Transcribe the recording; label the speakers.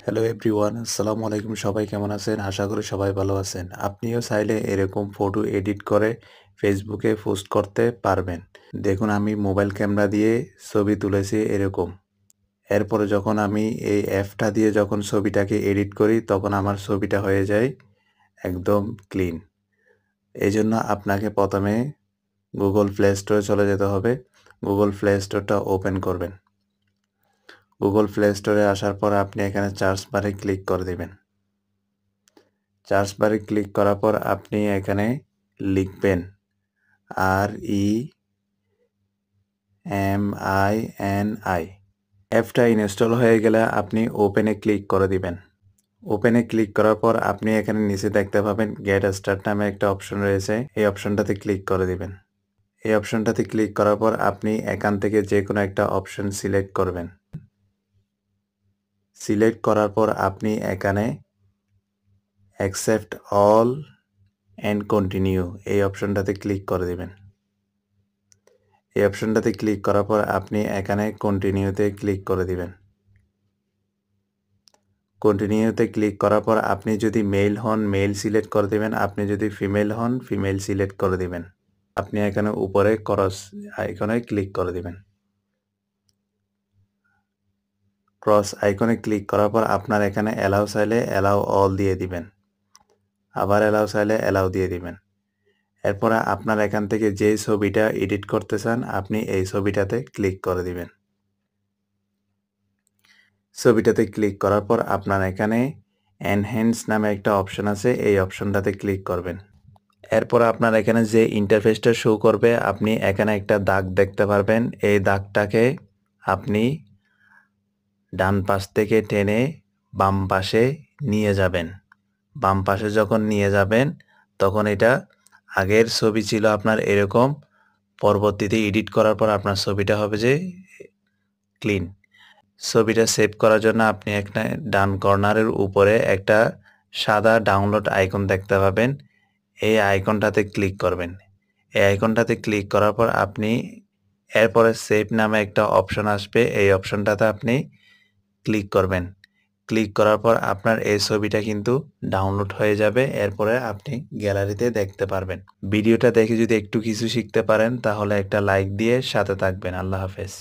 Speaker 1: Hello everyone, আসসালামু আলাইকুম। সবাই কেমন আছেন? আশা করি সবাই ভালো আছেন। আপনিও চাইলে এরকম ফটো এডিট করে ফেসবুকে পোস্ট করতে পারবেন। দেখুন, আমি মোবাইল ক্যামেরা দিয়ে ছবি তুলেছি এরকম। এরপরে যখন আমি এই অ্যাপটা দিয়ে যখন ছবিটাকে এডিট করি তখন আমার ছবিটা হয়ে যায় একদম ক্লিন। এজন্য আপনাকে প্রথমে গুগল প্লে স্টোরে চলে যেতে হবে। গুগল প্লে স্টোরটা ওপেন করবেন। গুগল প্লে স্টোরে আসার পর আপনি এখানে সার্চ বারে ক্লিক করে দিবেন। সার্চ বারে ক্লিক করার পর আপনি এখানে লিখবেন REMINI। অ্যাপটা ইনস্টল হয়ে গেলে আপনি ওপেনে ক্লিক করে দিবেন। ওপেনে ক্লিক করার পর আপনি এখানে নিচে দেখতে পাবেন গেট স্টার্ট নামে একটা অপশন রয়েছে। এই অপশনটাতে ক্লিক করে দিবেন। এই অপশনটাতে ক্লিক করার পর আপনি এখান থেকে যে কোনো একটা অপশন সিলেক্ট করবেন। সিলেক্ট করার পর আপনি এখানে অ্যাকসেপ্ট অল অ্যান্ড কন্টিনিউ এই অপশনটাতে ক্লিক করে দিবেন। এই অপশনটাতে ক্লিক করার পর আপনি এখানে কন্টিনিউতে ক্লিক করে দিবেন। কন্টিনিউতে ক্লিক করার পর আপনি যদি মেল হন মেল সিলেক্ট করে দিবেন, আপনি যদি ফিমেল হন ফিমেল সিলেক্ট করে দিবেন। আপনি এখানে উপরে ক্রস আইকনে ক্লিক করে দিবেন। ক্রস আইকনে ক্লিক করার পর আপনার এখানে অ্যালাউ চাইলে অ্যালাউ অল দিয়ে দিবেন, আবার অ্যালাউ চাইলে অ্যালাউ দিয়ে দিবেন। এরপরে আপনার এখান থেকে যেই ছবিটা এডিট করতে চান আপনি এই ছবিটাতে ক্লিক করে দিবেন। ছবিটাতে ক্লিক করার পর আপনার এখানে এনহ্যান্স নামে একটা অপশন আছে, এই অপশনটাতে ক্লিক করবেন। এরপর আপনার এখানে যে ইন্টারফেসটা শো করবে আপনি এখানে একটা দাগ দেখতে পারবেন। এই দাগটাকে আপনি ডান পাশ থেকে টেনে বাম পাশে নিয়ে যাবেন। বাম পাশে যখন নিয়ে যাবেন তখন এটা আগের ছবি ছিল আপনার এরকম, পরবর্তীতে এডিট করার পর আপনার ছবিটা হবে যে ক্লিন। ছবিটা সেভ করার জন্য আপনি এখানে ডান কর্নারের উপরে একটা সাদা ডাউনলোড আইকন দেখতে পাবেন। এই আইকনটাতে ক্লিক করবেন। এই আইকনটাতে ক্লিক করার পর আপনি এরপরে সেভ নামে একটা অপশন আসবে, এই অপশনটাতে আপনি ক্লিক করবেন। ক্লিক করার পর আপনার এই ছবিটা কিন্তু ডাউনলোড হয়ে যাবে। এরপরে আপনি গ্যালারিতে দেখতে পারবেন। ভিডিওটা দেখে যদি একটু কিছু শিখতে পারেন তাহলে একটা লাইক দিয়ে সাথে থাকবেন। আল্লাহ হাফেজ।